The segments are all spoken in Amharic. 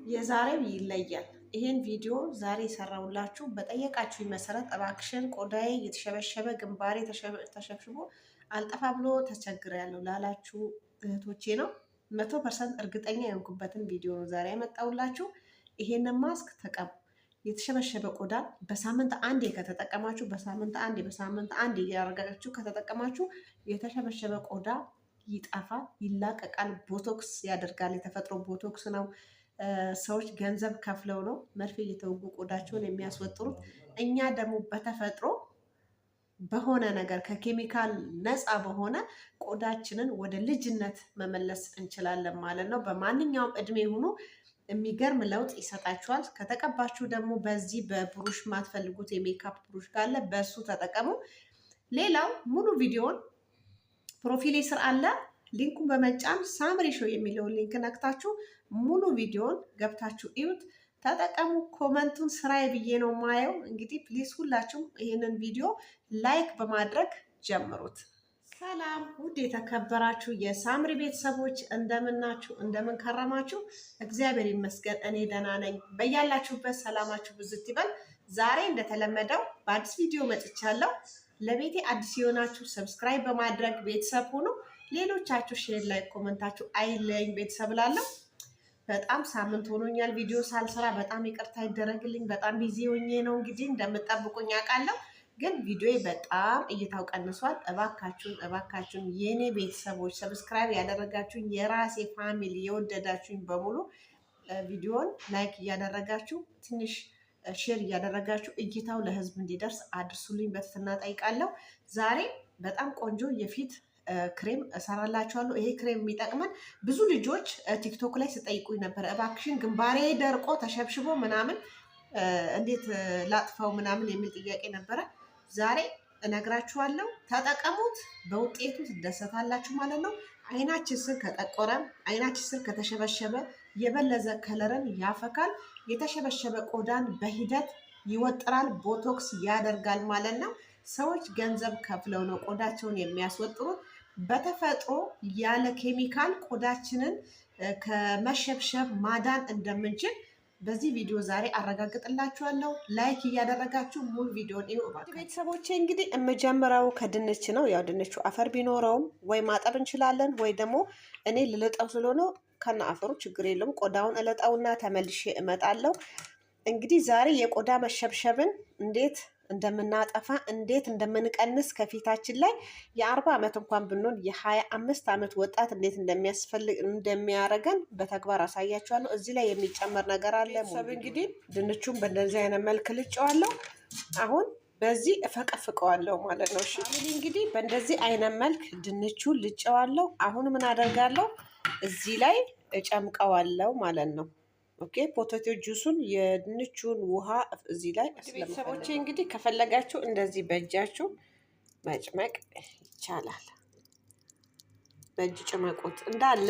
የዛሬው ይለያል። ይሄን ቪዲዮ ዛሬ የሰራሁላችሁ በጠየቃችሁ መሰረት እባክሽን ቆዳዬ የተሸበሸበ ግንባሬ ተሸብሽቦ አልጠፋ ብሎ ተቸግሬያለሁ ላላችሁ እህቶቼ ነው። 100% እርግጠኛ የሆንኩበትን ቪዲዮ ነው ዛሬ ያመጣሁላችሁ። ይሄንን ማስክ ተቀቡ። የተሸበሸበ ቆዳ በሳምንት አንዴ ከተጠቀማችሁ በሳምንት አንዴ እያደረጋችሁ ከተጠቀማችሁ የተሸበሸበ ቆዳ ይጠፋል፣ ይላቀቃል። ቦቶክስ ያደርጋል። የተፈጥሮ ቦቶክስ ነው። ሰዎች ገንዘብ ከፍለው ነው መርፌ እየተወጉ ቆዳቸውን የሚያስወጥሩት። እኛ ደግሞ በተፈጥሮ በሆነ ነገር ከኬሚካል ነፃ በሆነ ቆዳችንን ወደ ልጅነት መመለስ እንችላለን ማለት ነው። በማንኛውም እድሜ ሆኖ የሚገርም ለውጥ ይሰጣችኋል። ከተቀባችሁ ደግሞ በዚህ በብሩሽ ማትፈልጉት የሜካፕ ብሩሽ ካለ በእሱ ተጠቀሙ። ሌላው ሙሉ ቪዲዮን ፕሮፊሌ ስር አለ። ሊንኩን በመጫን ሳምሪ ሾው የሚለውን ሊንክ ነክታችሁ ሙሉ ቪዲዮን ገብታችሁ እዩት፣ ተጠቀሙ። ኮመንቱን ስራዬ ብዬ ነው ማየው። እንግዲህ ፕሊዝ ሁላችሁም ይህንን ቪዲዮ ላይክ በማድረግ ጀምሩት። ሰላም ውድ የተከበራችሁ የሳምሪ ቤተሰቦች እንደምናችሁ፣ እንደምን ከረማችሁ? እግዚአብሔር ይመስገን እኔ ደህና ነኝ። በያላችሁበት ሰላማችሁ ብዝት ይበል። ዛሬ እንደተለመደው በአዲስ ቪዲዮ መጥቻለሁ። ለቤቴ አዲስ የሆናችሁ ሰብስክራይብ በማድረግ ቤተሰብ ሁኑ። ሌሎቻችሁ ሼር ላይ ኮመንታችሁ አይለኝ ቤተሰብ ላለሁ። በጣም ሳምንት ሆኖኛል ቪዲዮ ሳልሰራ፣ በጣም ይቅርታ ይደረግልኝ። በጣም ቢዚ ሆኜ ነው እንግዲህ እንደምጠብቁኝ አውቃለሁ፣ ግን ቪዲዮ በጣም እይታው ቀንሷል። እባካችሁን የኔ ቤተሰቦች ሰብስክራይብ ያደረጋችሁኝ የራሴ ፋሚሊ የወደዳችሁኝ በሙሉ ቪዲዮን ላይክ እያደረጋችሁ ትንሽ ሼር እያደረጋችሁ እይታው ለህዝብ እንዲደርስ አድርሱልኝ በትህትና ጠይቃለሁ። ዛሬ በጣም ቆንጆ የፊት ክሬም እሰራላችኋለሁ። ይሄ ክሬም የሚጠቅመን ብዙ ልጆች ቲክቶክ ላይ ስጠይቁኝ ነበር። እባክሽን ግንባሬ ደርቆ ተሸብሽቦ ምናምን እንዴት ላጥፋው ምናምን የሚል ጥያቄ ነበረ። ዛሬ እነግራችኋለሁ። ተጠቀሙት፣ በውጤቱ ትደሰታላችሁ ማለት ነው። አይናችን ስር ከጠቆረ፣ አይናችን ስር ከተሸበሸበ የበለዘ ከለርን ያፈካል። የተሸበሸበ ቆዳን በሂደት ይወጥራል፣ ቦቶክስ ያደርጋል ማለት ነው። ሰዎች ገንዘብ ከፍለው ነው ቆዳቸውን የሚያስወጥሩት። በተፈጥሮ ያለ ኬሚካል ቆዳችንን ከመሸብሸብ ማዳን እንደምንችል በዚህ ቪዲዮ ዛሬ አረጋግጥላችኋለሁ። ላይክ እያደረጋችሁ ሙሉ ቪዲዮን እዩ እባክህ ቤተሰቦቼ። እንግዲህ የምጀምረው ከድንች ነው። ያው ድንቹ አፈር ቢኖረውም ወይ ማጠብ እንችላለን፣ ወይ ደግሞ እኔ ልልጠው ስለሆነ ከነ አፈሩ ችግር የለውም። ቆዳውን እለጣውና ተመልሼ እመጣለሁ። እንግዲህ ዛሬ የቆዳ መሸብሸብን እንዴት እንደምናጠፋ እንዴት እንደምንቀንስ ከፊታችን ላይ የ40 ዓመት እንኳን ብንሆን የ25 ዓመት ወጣት እንዴት እንደሚያረገን በተግባር አሳያችኋለሁ። እዚህ ላይ የሚጨመር ነገር አለ። እንግዲህ ድንቹን በእንደዚህ አይነት መልክ ልጨዋለሁ። አሁን በዚህ እፈቀፍቀዋለሁ ማለት ነው። እሺ እንግዲህ በእንደዚህ አይነት መልክ ድንቹን ልጨዋለሁ። አሁን ምን አደርጋለሁ? እዚህ ላይ እጨምቀዋለሁ ማለት ነው። ኦኬ ፖቴቶ ጁሱን የድንቹን ውሃ እዚህ ላይ ቤተሰቦቼ እንግዲህ ከፈለጋችሁ እንደዚህ በእጃችሁ መጭመቅ ይቻላል። በእጅ ጭመቁት እንዳለ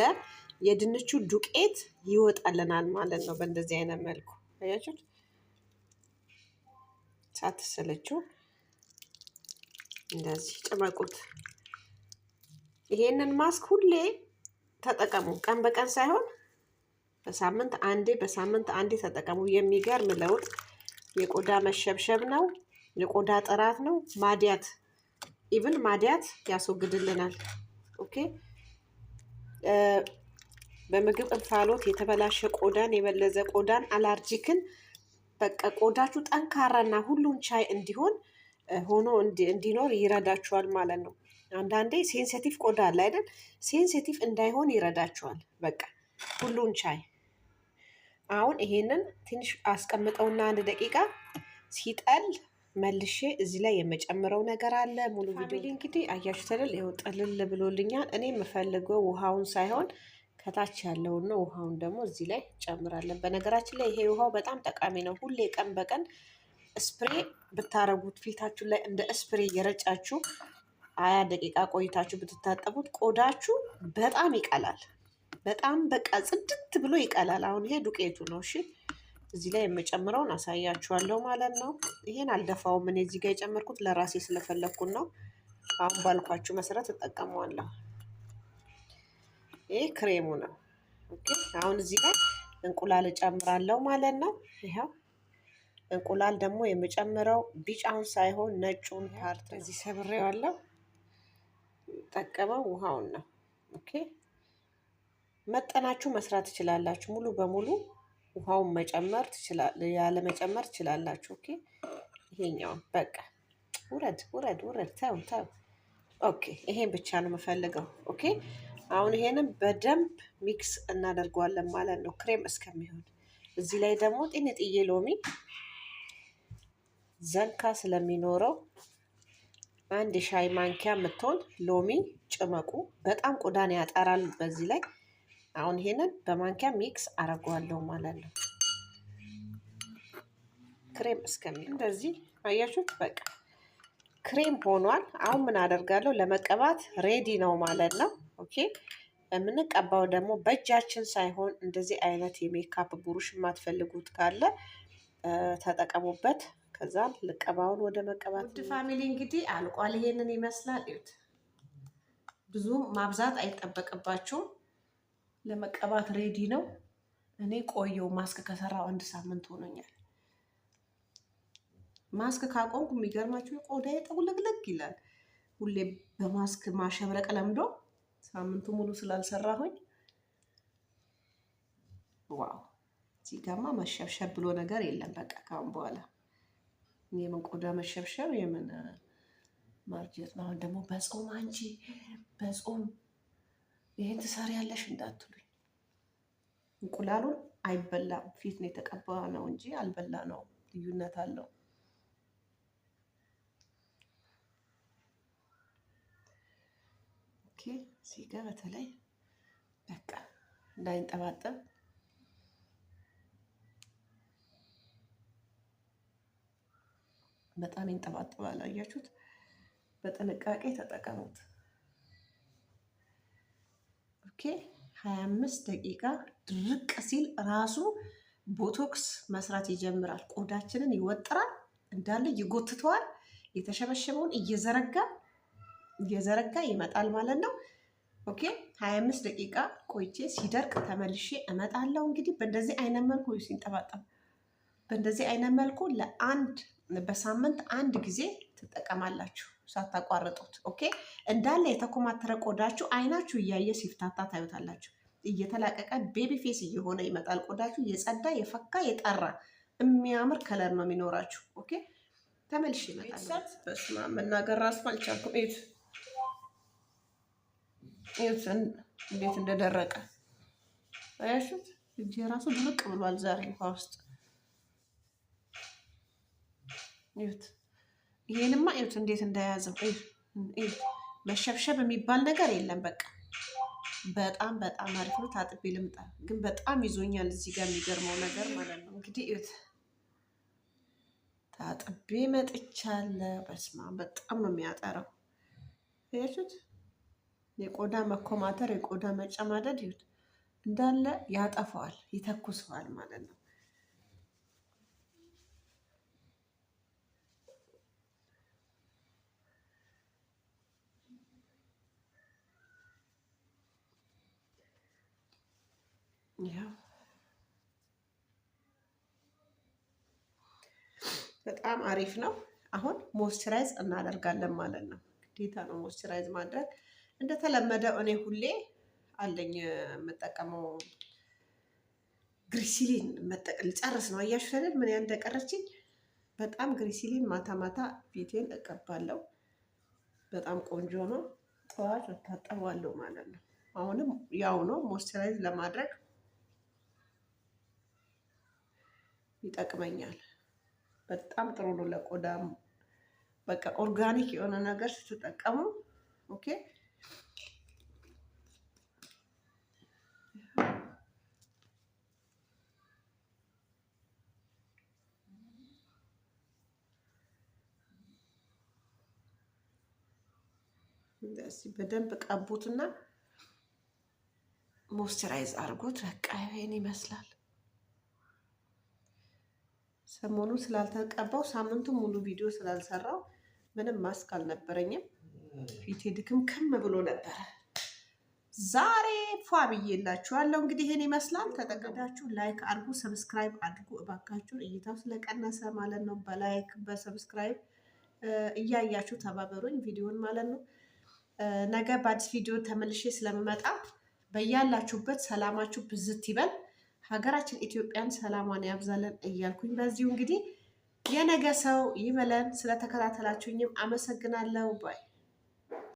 የድንቹ ዱቄት ይወጣልናል ማለት ነው። በእንደዚህ አይነት መልኩ አያችሁት? ሳትሰለችሁ እንደዚህ ጭመቁት። ይሄንን ማስክ ሁሌ ተጠቀሙ፣ ቀን በቀን ሳይሆን በሳምንት አንዴ ተጠቀሙ። የሚገርም ለውጥ የቆዳ መሸብሸብ ነው፣ የቆዳ ጥራት ነው። ማዲያት ያስወግድልናል። ኦኬ በምግብ እንፋሎት የተበላሸ ቆዳን፣ የበለዘ ቆዳን፣ አላርጂክን በቃ ቆዳችሁ ጠንካራና ሁሉን ቻይ እንዲሆን ሆኖ እንዲኖር ይረዳችኋል ማለት ነው። አንዳንዴ ሴንሲቲቭ ቆዳ አለ አይደል? ሴንሲቲቭ እንዳይሆን ይረዳችኋል። በቃ ሁሉን ቻይ። አሁን ይሄንን ትንሽ አስቀምጠውና 1 ደቂቃ ሲጠል መልሼ እዚህ ላይ የምጨምረው ነገር አለ። ሙሉ ቪዲዮ እንግዲህ አያችሁ ተደል ይኸው ጠልል ብሎልኛል። እኔ የምፈልገው ውሃውን ሳይሆን ከታች ያለውን ነው። ውሃውን ደግሞ እዚህ ላይ ጨምራለን። በነገራችን ላይ ይሄ ውሃው በጣም ጠቃሚ ነው። ሁሌ ቀን በቀን ስፕሬ ብታረጉት ፊታችሁ ላይ እንደ ስፕሬ እየረጫችሁ 20 ደቂቃ ቆይታችሁ ብትታጠቡት ቆዳችሁ በጣም ይቀላል። በጣም በቃ ጽድት ብሎ ይቀላል። አሁን ይሄ ዱቄቱ ነው። እሺ እዚህ ላይ የምጨምረውን አሳያችኋለሁ ማለት ነው። ይሄን አልደፋውም እኔ እዚህ ጋር የጨመርኩት ለራሴ ስለፈለኩት ነው። አሁን ባልኳችሁ መሰረት እጠቀመዋለሁ። ይሄ ክሬሙ ነው። ኦኬ አሁን እዚህ ላይ እንቁላል እጨምራለሁ ማለት ነው። ይኸው እንቁላል ደግሞ የምጨምረው ቢጫውን ሳይሆን ነጩን ፓርት እዚህ ሰብሬዋለሁ። ጠቀመው ውሃውን ነው። ኦኬ መጠናችሁ መስራት ትችላላችሁ። ሙሉ በሙሉ ውሃውን መጨመር ያለ መጨመር ትችላላችሁ። ኦኬ ይሄኛውን በቃ ውረድ ውረድ ውረድ፣ ተው ተው። ኦኬ ይሄን ብቻ ነው የምፈልገው። ኦኬ አሁን ይሄንን በደንብ ሚክስ እናደርገዋለን ማለት ነው ክሬም እስከሚሆን። እዚህ ላይ ደግሞ ጤንጥዬ ሎሚ ዘንካ ስለሚኖረው አንድ የሻይ ማንኪያ የምትሆን ሎሚ ጭመቁ። በጣም ቆዳን ያጠራል በዚህ ላይ። አሁን ይሄንን በማንኪያ ሚክስ አረገዋለሁ ማለት ነው ክሬም እስከሚሆን። እንደዚህ አያችሁት? በቃ ክሬም ሆኗል። አሁን ምን አደርጋለሁ? ለመቀባት ሬዲ ነው ማለት ነው። ኦኬ የምንቀባው ደግሞ በእጃችን ሳይሆን እንደዚህ አይነት የሜካፕ ብሩሽ የማትፈልጉት ካለ ተጠቀሙበት። ከዛ ልቀባውን ወደ መቀባት። ውድ ፋሚሊ እንግዲህ አልቋል። ይሄንን ይመስላል። እዩት። ብዙ ማብዛት አይጠበቅባችሁም። ለመቀባት ሬዲ ነው። እኔ ቆየው ማስክ ከሰራው 1 ሳምንት ሆኖኛል። ማስክ ካቆምኩ የሚገርማችሁ ቆዳዬ ጠውለግለግ ይላል። ሁሌ በማስክ ማሸብረቅ ለምዶ ሳምንቱ ሙሉ ስላልሰራሁኝ ዋው! እዚህ ጋማ መሸብሸብ ብሎ ነገር የለም። በቃ ካሁን በኋላ የምን ቆዳ መሸብሸብ የምን ማርጀት ነው። አሁን ደግሞ በጾም አንቺ በጾም ይሄን ትሰሪያለሽ እንዳትሉኝ። እንቁላሉን አይበላም፣ ፊት ነው የተቀባ ነው እንጂ አልበላ ነው። ልዩነት አለው። ኦኬ እዚህ ጋር በተለይ በቃ እንዳይንጠባጠብ በጣም ይንጠባጠባል። አያችሁት? በጥንቃቄ ተጠቀሙት። ኦኬ 25 ደቂቃ ድርቅ ሲል ራሱ ቦቶክስ መስራት ይጀምራል። ቆዳችንን ይወጥራል፣ እንዳለ ይጎትተዋል። የተሸበሸበውን እየዘረጋ ይመጣል ማለት ነው። ኦኬ 25 ደቂቃ ቆይቼ ሲደርቅ ተመልሼ እመጣለሁ። እንግዲህ በእንደዚህ አይነት መልኩ ሲንጠባጠብ በእንደዚህ አይነት መልኩ በሳምንት 1 ጊዜ ትጠቀማላችሁ ሳታቋርጡት። ኦኬ እንዳለ የተኮማተረ ቆዳችሁ አይናችሁ እያየ ሲፍታታ ታዩታላችሁ። እየተላቀቀ ቤቢ ፌስ እየሆነ ይመጣል። ቆዳችሁ የጸዳ የፈካ የጠራ የሚያምር ከለር ነው የሚኖራችሁ። ኦኬ ተመልሼ ይመጣል። በስመ አብ መናገር ራሱ አልቻልኩም። እዩት እንዴት እንደደረቀ አያችሁት? እጄ ራሱ ድርቅ ብሏል ዛሬ ውሃ ውስጥ። እዩት ይሄንማ እዩት እንዴት እንደያዘው። እዩት መሸብሸብ የሚባል ነገር የለም። በቃ በጣም አሪፍ ነው። ታጥቤ ልምጣ ግን በጣም ይዞኛል እዚህ ጋር የሚገርመው ነገር ማለት ነው። እንግዲህ እዩት ታጥቤ መጥቻለሁ። በስመ አብ በጣም ነው የሚያጠራው። አያችሁት? የቆዳ መኮማተር የቆዳ መጨማደድ እዩት እንዳለ ያጠፋዋል፣ ይተኩሰዋል ማለት ነው። ያው በጣም አሪፍ ነው። አሁን ሞይስቸራይዝ እናደርጋለን ማለት ነው። ግዴታ ነው ሞይስቸራይዝ ማድረግ። እንደተለመደው እኔ ሁሌ አለኝ የምጠቀመው ግሪሲሊን ልጨርስ ነው። አያችሁ አይደል ምን እንደቀረችኝ። በጣም ግሪሲሊን ማታ ማታ ፊቴን እቀባለሁ። በጣም ቆንጆ ነው። ጠዋት እታጠባለሁ ማለት ነው። አሁንም ያው ነው ሞይስቸራይዝ ለማድረግ ይጠቅመኛል። በጣም ጥሩ ነው ለቆዳም። በቃ ኦርጋኒክ የሆነ ነገር ስትጠቀሙ ኦኬ እንደዚህ በደንብ ቀቡትና ሞይስቸራይዝ አድርጎት በቃ ይሄን ይመስላል። ሰሞኑን ስላልተቀባው ሳምንቱን ሙሉ ቪዲዮ ስላልሰራው ምንም ማስክ አልነበረኝም። ፊቴ ድክም ብሎ ነበረ። ዛሬ ፎ ብዬላችኋለሁ። እንግዲህ ይሄን ይመስላል። ተጠቀዳችሁ ላይክ አድርጉ፣ ሰብስክራይብ አድርጉ እባካችሁን። እይታው ስለቀነሰ ማለት ነው። በላይክ በሰብስክራይብ እያያችሁ ተባበሩኝ ቪዲዮን ማለት ነው። ነገ በአዲስ ቪዲዮ ተመልሼ ስለምመጣ በያላችሁበት ሰላማችሁ ብዝት ይበል። ሀገራችን ኢትዮጵያን ሰላሟን ያብዛለን እያልኩኝ በዚሁ እንግዲህ የነገ ሰው ይበለን። ስለተከታተላችሁኝም አመሰግናለሁ ባይ